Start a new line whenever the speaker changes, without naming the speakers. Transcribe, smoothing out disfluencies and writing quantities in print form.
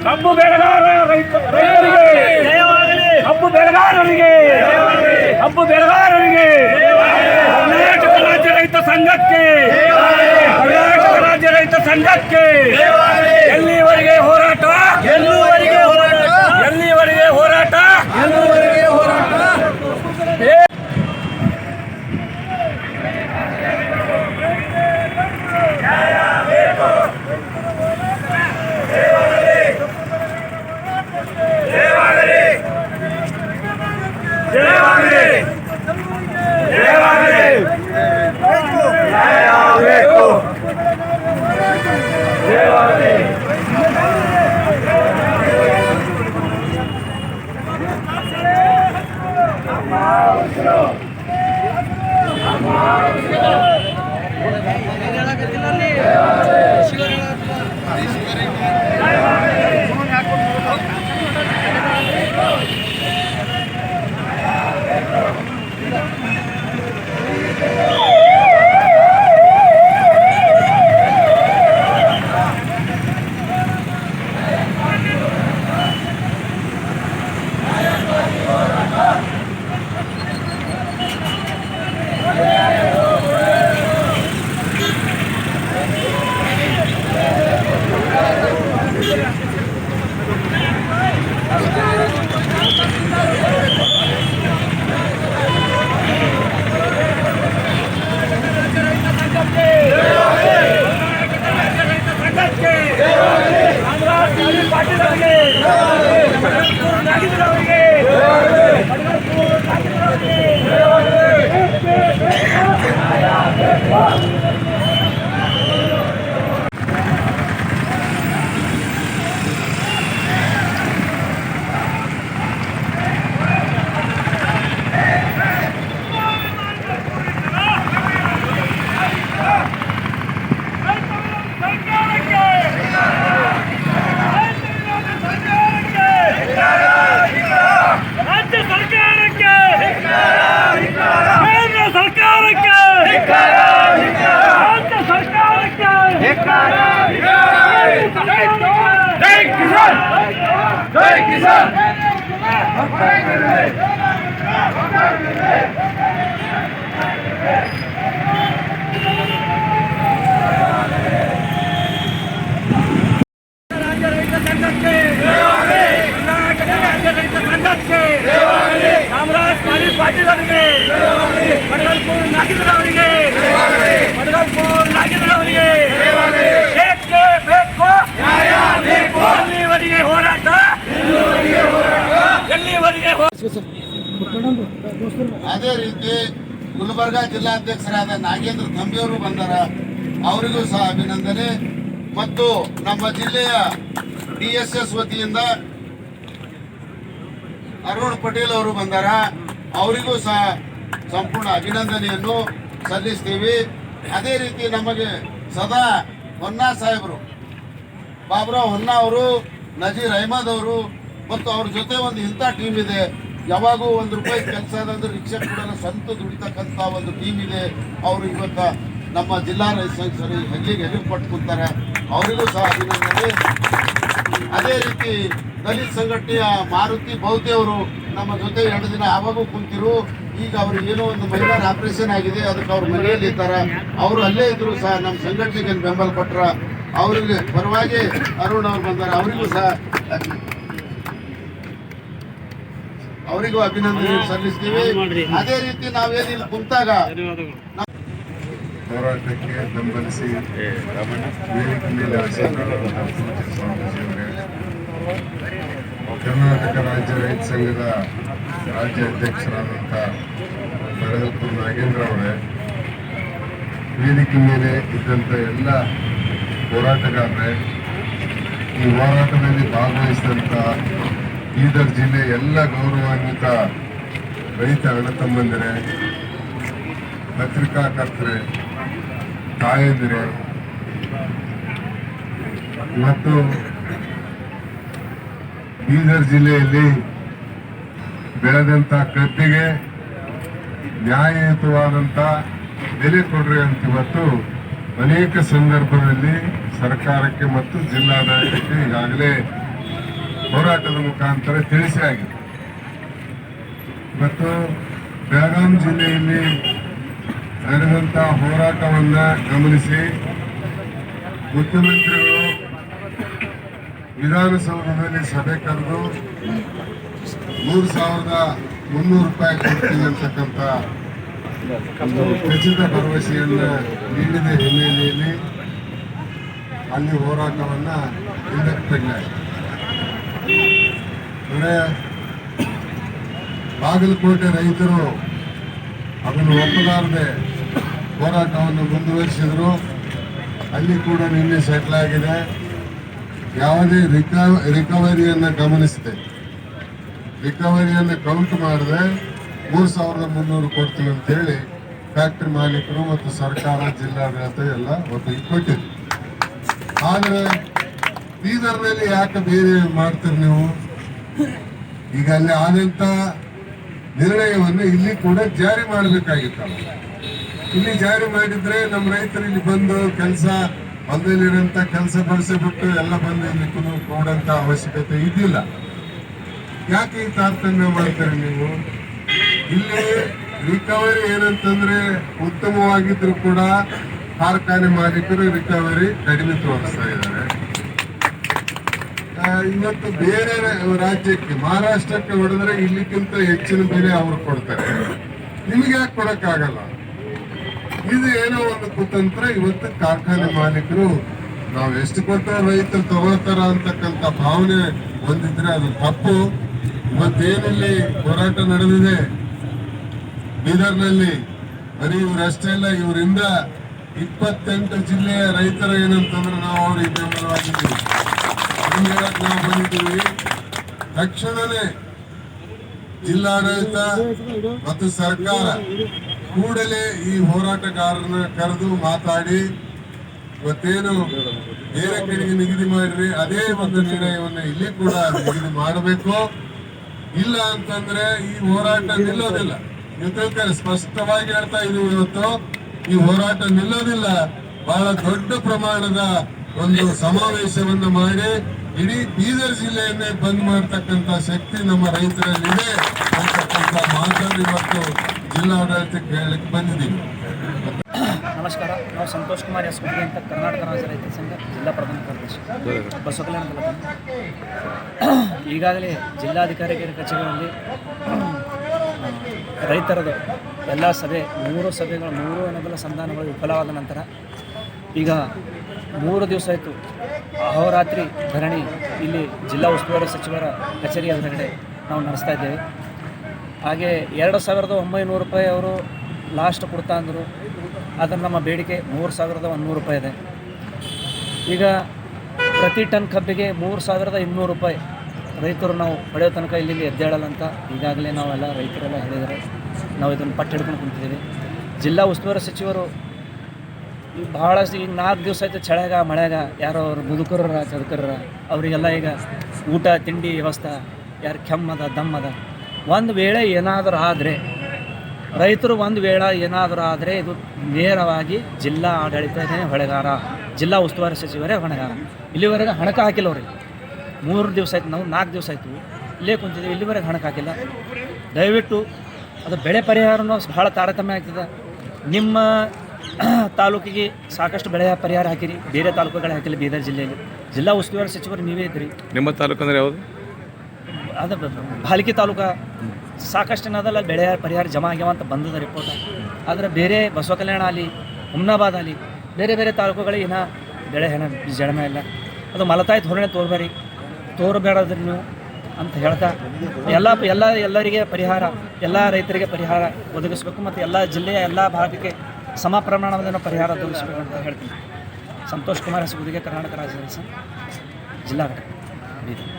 ಕಬ್ಬು ಬೆಳೆಗಾರರಿಗೆ ಕಬ್ಬು ಬೆಳೆಗಾರರಿಗೆ ಕರ್ನಾಟಕ ರಾಜ್ಯ ರೈತ ಸಂಘಕ್ಕೆ ಎಲ್ಲಿವರೆಗೆ ಹೋರಾಟ
ಅದೇ ರೀತಿ ಗುಲ್ಬರ್ಗ ಜಿಲ್ಲಾಧ್ಯಕ್ಷರಾದ ನಾಗೇಂದ್ರ ತಂಬಿಯವರು ಬಂದಾರ, ಅವರಿಗೂ ಸಹ ಅಭಿನಂದನೆ. ಮತ್ತು ನಮ್ಮ ಜಿಲ್ಲೆಯ DSS ವತಿಯಿಂದ ಅರುಣ್ ಪಟೇಲ್ ಅವರು ಬಂದಾರ, ಅವರಿಗೂ ಸಹ ಸಂಪೂರ್ಣ ಅಭಿನಂದನೆಯನ್ನು ಸಲ್ಲಿಸ್ತೀವಿ. ಅದೇ ರೀತಿ ನಮಗೆ ಸದಾ ಹೊನ್ನಾ ಸಾಹೇಬರು, ಬಾಬುರಾವ್ ಹೊನ್ನಾ ಅವರು, ನಜೀರ್ ಅಹಮದ್ ಅವರು ಮತ್ತು ಅವ್ರ ಜೊತೆ ಒಂದು ಇಂಥ ಟೀಮ್ ಇದೆ. ಯಾವಾಗೂ ₹1 ಕೆಲಸ ಅಂದ್ರೆ ರಿಕ್ಷಾ ಕೊಡಲು ಸ್ವಂತ ದುಡಿತಕ್ಕಂಥ ಒಂದು ಟೀಮ್ ಇದೆ. ಅವರು ಇವತ್ತು ನಮ್ಮ ಜಿಲ್ಲಾ ರೈತ ಸಂಘ ಹೆಗ್ಲಿಗೆ ಕೊಟ್ಟು ಕೂತಾರೆ, ಅವರಿಗೂ ಸಹ ಅಭಿನಂದನೆ. ಅದೇ ರೀತಿ ದಲಿತ ಸಂಘಟನೆಯ ಮಾರುತಿ ಬೌದ್ಧಿ ಅವರು ನಮ್ಮ ಜೊತೆ 2 ದಿನ ಆವಾಗೂ ಕುಂತಿರು. ಈಗ ಅವ್ರಿಗೆ ಏನೋ ಒಂದು ಮೈನರ್ ಆಪರೇಷನ್ ಆಗಿದೆ, ಅದಕ್ಕೆ ಅವ್ರ ಮನೆಯಲ್ಲಿ ಇದ್ದಾರೆ. ಅವರು ಅಲ್ಲೇ ಇದ್ರು ಸಹ ನಮ್ಮ ಸಂಘಟನೆಗೆ ಬೆಂಬಲ ಕೊಟ್ಟರ. ಅವರಿಗೆ ಪರವಾಗಿ ಅರುಣ್ ಅವ್ರು ಬಂದಾರೆ, ಅವರಿಗೂ ಅಭಿನಂದನೆ ಸಲ್ಲಿಸ್ತೀವಿ. ಅದೇ ರೀತಿ ನಾವೇನಿಲ್ಲ ಕುಂತಾಗ
ಹೋರಾಟಕ್ಕೆ ಬೆಂಬಲಿಸಿ ವೇದಿಕೆ ಮೇಲೆ ಕರ್ನಾಟಕ ರಾಜ್ಯ ರೈತ ಸಂಘದ ರಾಜ್ಯ ಅಧ್ಯಕ್ಷರಾದಂಥ ಬೆಳಗಲ್ಪುರ ನಾಗೇಂದ್ರ ಅವರೇ, ವೇದಿಕೆ ಮೇಲೆ ಇದ್ದಂಥ ಎಲ್ಲ ಹೋರಾಟಗಾರರೇ, ಈ ಹೋರಾಟದಲ್ಲಿ ಭಾಗವಹಿಸಿದಂಥ ಬೀದರ್ ಜಿಲ್ಲೆ ಎಲ್ಲ ಗೌರವಾನ್ವಿತ ರೈತ ಅಣ್ಣ ತಮ್ಮಂದಿರೇ, ಪತ್ರಿಕಾಕರ್ತರೆ, ತಾಯಂದಿರೇ ಮತ್ತು ಬೀದರ್ ಜಿಲ್ಲೆಯಲ್ಲಿ ಬೆಳೆದಂಥ ಕಬ್ಬಿಗೆ ನ್ಯಾಯಯುತವಾದಂಥ ಬೆಲೆ ಕೊಡ್ರಿ ಅಂತ ಇವತ್ತು ಅನೇಕ ಸಂದರ್ಭದಲ್ಲಿ ಸರ್ಕಾರಕ್ಕೆ ಮತ್ತು ಜಿಲ್ಲಾಡಳಿತಕ್ಕೆ ಈಗಾಗಲೇ ಹೋರಾಟದ ಮುಖಾಂತರ ತಿಳಿಸಿ ಆಗಿದೆ. ಮತ್ತು ಬೆಳಗಾಂ ಜಿಲ್ಲೆಯಲ್ಲಿ ನಡೆದಂಥ ಹೋರಾಟವನ್ನ ಗಮನಿಸಿ ಮುಖ್ಯಮಂತ್ರಿಗಳು ವಿಧಾನಸೌಧದಲ್ಲಿ ಸಭೆ ಕರೆದು 3,300 ರೂಪಾಯಿ ಕೊಡ್ತೀನಿ ಅಂತಕ್ಕಂಥ ಒಂದು ಖಚಿತ ಭರವಸೆಯನ್ನು ನೀಡಿದ ಹಿನ್ನೆಲೆಯಲ್ಲಿ ಅಲ್ಲಿ ಹೋರಾಟವನ್ನ ಹಿಂದಕ್ಕೆ ತೆಗೆಯಲಾಯಿತು. ಅಂದರೆ ಬಾಗಲಕೋಟೆ ರೈತರು ಅದನ್ನು ಒಪ್ಪಲಾರದೆ ಹೋರಾಟವನ್ನು ಮುಂದುವರಿಸಿದರು. ಅಲ್ಲಿ ಕೂಡ ನಿನ್ನೆ ಸೆಟ್ಲ್ ಆಗಿದೆ. ಯಾವುದೇ ರಿಕವರಿಯನ್ನು ಗಮನಿಸಿದೆ, ರಿಕವರಿಯನ್ನು ಕೌಂಟ್ ಮಾಡದೆ 3,300 ಕೊಡ್ತೀವಿ ಅಂತೇಳಿ ಫ್ಯಾಕ್ಟ್ರಿ ಮಾಲೀಕರು ಮತ್ತು ಸರ್ಕಾರ, ಜಿಲ್ಲಾಡಳಿತ ಎಲ್ಲ ಒಪ್ಪಿಗೆ ಕೊಟ್ಟಿದ್ರು. ಆದರೆ ಬೀದರ್ನಲ್ಲಿ ಯಾಕೆ ಬೇರೆ ಮಾಡ್ತೀರಿ ನೀವು? ಈಗ ಅಲ್ಲಿ ಆದಂತ ನಿರ್ಣಯವನ್ನು ಇಲ್ಲಿ ಕೂಡ ಜಾರಿ ಮಾಡಬೇಕಾಗಿತ್ತಲ್ಲ. ಇಲ್ಲಿ ಜಾರಿ ಮಾಡಿದ್ರೆ ನಮ್ಮ ರೈತರು ಇಲ್ಲಿ ಬಂದು ಕೆಲಸ ಹೊಲದಲ್ಲಿರೋಂಥ ಕೆಲಸ ಬಿಟ್ಟು ಎಲ್ಲ ಬಂದು ಇಲ್ಲಿ ಕೊಡಂತ ಅವಶ್ಯಕತೆ ಇದ್ದಿಲ್ಲ. ಯಾಕೆ ಈ ತಾರತಮ್ಯ ಮಾಡ್ತಾರೆ ನೀವು? ಇಲ್ಲಿ ರಿಕವರಿ ಏನಂತಂದ್ರೆ ಉತ್ತಮವಾಗಿದ್ರು ಕೂಡ ಕಾರ್ಖಾನೆ ಮಾಲೀಕರು ರಿಕವರಿ ಕಡಿಮೆ ತೋರಿಸ್ತಾ ಇದ್ದಾರೆ. ಇವತ್ತು ಬೇರೆ ರಾಜ್ಯಕ್ಕೆ, ಮಹಾರಾಷ್ಟ್ರಕ್ಕೆ ಹೊಡೆದ್ರೆ ಇಲ್ಲಿಗಿಂತ ಹೆಚ್ಚಿನ ಬೆಲೆ ಅವರು ಕೊಡ್ತಾರೆ. ನಿಮ್ಗೆ ಯಾಕೆ ಕೊಡಕ್ಕಾಗಲ್ಲ? ಇದು ಏನೋ ಒಂದು ಕುತಂತ್ರ. ಇವತ್ತು ಕಾರ್ಖಾನೆ ಮಾಲೀಕರು ನಾವು ಎಷ್ಟು ಕೊಟ್ಟರು ರೈತರು ತಗೊಳ್ತಾರ ಅಂತಕ್ಕಂಥ ಭಾವನೆ ಹೊಂದಿದ್ರೆ ಅದು ತಪ್ಪು. ಇವತ್ತೇನಲ್ಲಿ ಹೋರಾಟ ನಡೆದಿದೆ ಬೀದರ್ನಲ್ಲಿ, ಬರೀ ಇವರಷ್ಟೇ ಇಲ್ಲ, ಇವರಿಂದ 28 ಜಿಲ್ಲೆಯ ರೈತರ ಏನಂತಂದ್ರೆ ನಾವು ಅವ್ರಿಗೆ ಬೆಂಬಲವಾಗಿದ್ದೀವಿ, ಹೇಳಕ್ ನಾವು ಬಂದಿದ್ದೀವಿ. ತಕ್ಷಣವೇ ಜಿಲ್ಲಾಡಳಿತ ಮತ್ತು ಸರ್ಕಾರ ಕೂಡಲೇ ಈ ಹೋರಾಟಗಾರರನ್ನ ಕರೆದು ಮಾತಾಡಿ ಇವತ್ತೇನು ಬೇರೆ ಕಡೆಗೆ ನಿಗದಿ ಮಾಡಿರಿ ಅದೇ ಒಂದು ನಿರ್ಣಯವನ್ನು ಇಲ್ಲಿ ಕೂಡ ನಿಗದಿ ಮಾಡಬೇಕು. ಇಲ್ಲ ಅಂತಂದ್ರೆ ಈ ಹೋರಾಟ ನಿಲ್ಲೋದಿಲ್ಲ. ಇವತ್ತು ಸ್ಪಷ್ಟವಾಗಿ ಹೇಳ್ತಾ ಇದೀವಿ, ಇವತ್ತು ಈ ಹೋರಾಟ ನಿಲ್ಲೋದಿಲ್ಲ. ಬಹಳ ದೊಡ್ಡ ಪ್ರಮಾಣದ ಒಂದು ಸಮಾವೇಶವನ್ನ ಮಾಡಿ ಇಡೀ ಬೀದರ್ ಜಿಲ್ಲೆಯನ್ನೇ ಬಂದ್ ಮಾಡತಕ್ಕಂತ ಶಕ್ತಿ ನಮ್ಮ ರೈತರಲ್ಲಿದೆ ಅಂತಕ್ಕಂಥ ಮಾತನ್ನು ಇವತ್ತು ಜಿಲ್ಲಾಡಳಿತಕ್ಕೆ ಹೇಳಕ್ಕೆ ಬಂದಿದ್ದೀವಿ.
ನಮಸ್ಕಾರ. ನಾವು ಸಂತೋಷ್ ಕುಮಾರ್ ಎಸ್ ಗುಡ್ಗೆ ಅಂತ ಕರ್ನಾಟಕ ರಾಜ್ಯ ರೈತ ಸಂಘ ಜಿಲ್ಲಾ ಪ್ರಧಾನ ಕಾರ್ಯದರ್ಶಿ ಬಸವಕಲ್ಯಾಣದಲ್ಲಿ. ಈಗಾಗಲೇ ಜಿಲ್ಲಾಧಿಕಾರಿಗಳ ಕಚೇರಿಯಲ್ಲಿ ರೈತರದು ಎಲ್ಲ ಸಭೆ 3 ಸಭೆಗಳು 3 ಅನುಬಲ ಸಂಧಾನಗಳು ವಿಫಲವಾದ ನಂತರ ಈಗ 3 ದಿವಸ ಆಯಿತು ಅಹೋರಾತ್ರಿ ಧರಣಿ ಇಲ್ಲಿ ಜಿಲ್ಲಾ ಉಸ್ತುವಾರಿ ಸಚಿವರ ಕಚೇರಿಯ ಹೊರಗಡೆ ನಾವು ನಡೆಸ್ತಾ ಇದ್ದೇವೆ. ಹಾಗೆ 2,900 ರೂಪಾಯಿ ಅವರು ಲಾಸ್ಟ್ ಕೊಡ್ತಾ ಅಂದರು. ಅದನ್ನು ನಮ್ಮ ಬೇಡಿಕೆ 3,100 ರೂಪಾಯಿ ಇದೆ. ಈಗ ಪ್ರತಿ ಟನ್ ಕಬ್ಬಿಗೆ 3,200 ರೂಪಾಯಿ ರೈತರು ನಾವು ಪಡೆಯೋ ತನಕ ಇಲ್ಲಿ ಎದ್ದೇಳಲ್ಲ ಅಂತ ಈಗಾಗಲೇ ನಾವೆಲ್ಲ ರೈತರೆಲ್ಲ ಹೇಳಿದ್ದಾರೆ. ನಾವು ಇದನ್ನು ಪಟ್ಟು ಹಿಡ್ಕೊಂಡು ಕುಂತಿದ್ದೀವಿ. ಜಿಲ್ಲಾ ಉಸ್ತುವಾರಿ ಸಚಿವರು ಈಗ ಭಾಳಷ್ಟು ಈಗ 4 ದಿವಸ ಆಯಿತು ಚಳಿಯಾಗ ಮಳೆಯಾಗ ಯಾರೋ ಅವ್ರು ಮುದುಕರ ಚದುಕರ ಅವರಿಗೆಲ್ಲ ಈಗ ಊಟ ತಿಂಡಿ ವ್ಯವಸ್ಥೆ ಯಾರು ಕೆಮ್ಮದ ದಮ್ಮದ ಒಂದು ವೇಳೆ ಏನಾದರೂ ಆದರೆ ರೈತರು ಒಂದು ವೇಳೆ ಏನಾದರೂ ಆದರೆ ಇದು ನೇರವಾಗಿ ಜಿಲ್ಲಾ ಆಡಳಿತನೇ ಹೊಣೆಗಾರ, ಜಿಲ್ಲಾ ಉಸ್ತುವಾರಿ ಸಚಿವರೇ ಹೊಣೆಗಾರ. ಇಲ್ಲಿವರೆಗೆ ಹಣಕ ಹಾಕಿಲ್ಲ ಅವ್ರಿಗೆ. 3 ದಿವಸ ಆಯ್ತು, ನಾವು 4 ದಿವಸ ಆಯಿತು ಇಲ್ಲೇ ಕುಂತಿದ್ದೀವಿ, ಇಲ್ಲಿವರೆಗೆ ಹಣಕ್ಕೆ ಹಾಕಿಲ್ಲ. ದಯವಿಟ್ಟು ಅದು ಬೆಳೆ ಪರಿಹಾರನೂ ಭಾಳ ತಾರತಮ್ಯ ಆಗ್ತದೆ. ನಿಮ್ಮ ತಾಲೂಕಿಗೆ ಸಾಕಷ್ಟು ಬೆಳೆ ಪರಿಹಾರ ಹಾಕಿರಿ, ಬೇರೆ ತಾಲೂಕುಗಳು ಹಾಕಿಲ್ಲ. ಬೀದರ್ ಜಿಲ್ಲೆಯಲ್ಲಿ ಜಿಲ್ಲಾ ಉಸ್ತುವಾರಿ ಸಚಿವರು ನೀವೇ ಇದ್ರಿ. ನಿಮ್ಮ ತಾಲೂಕು ಅಂದರೆ ಯಾವುದು? ಅದು ಭಾಲ್ಕಿ ತಾಲೂಕು. ಸಾಕಷ್ಟು ಏನದಲ್ಲ ಬೆಳೆ ಪರಿಹಾರ ಜಮಾ ಆಗ್ಯಾವ ಅಂತ ಬಂದದ ರಿಪೋರ್ಟ್. ಆದರೆ ಬೇರೆ ಬಸವ ಕಲ್ಯಾಣ ಅಲ್ಲಿ, ಹುಮ್ನಾಬಾದ್ ಅಲ್ಲಿ, ಬೇರೆ ಬೇರೆ ತಾಲೂಕುಗಳಿಗೆ ಏನೋ ಬೆಳೆ ಹೆಣ ಜಡಮ ಇಲ್ಲ. ಅದು ಮಲತಾಯಿ ಧೋರಣೆ ತೋರಬೇಡದ್ರಿ ನೀವು ಅಂತ ಹೇಳ್ತಾ ಎಲ್ಲರಿಗೆ ಪರಿಹಾರ, ಎಲ್ಲ ರೈತರಿಗೆ ಪರಿಹಾರ ಒದಗಿಸಬೇಕು ಮತ್ತು ಎಲ್ಲ ಜಿಲ್ಲೆಯ ಎಲ್ಲ ಭಾಗಕ್ಕೆ ಸಮ ಪ್ರಮಾಣದ ಪರಿಹಾರ ಒದಗಿಸಬೇಕು ಅಂತ ಹೇಳ್ತೀನಿ. ಸಂತೋಷ್ ಕುಮಾರ್ ಎಸ್ ಗುದಿಗೆ, ಕರ್ನಾಟಕ ರಾಜ್ಯ ಜಿಲ್ಲಾ ಘಟಕ ಬೀದರ್.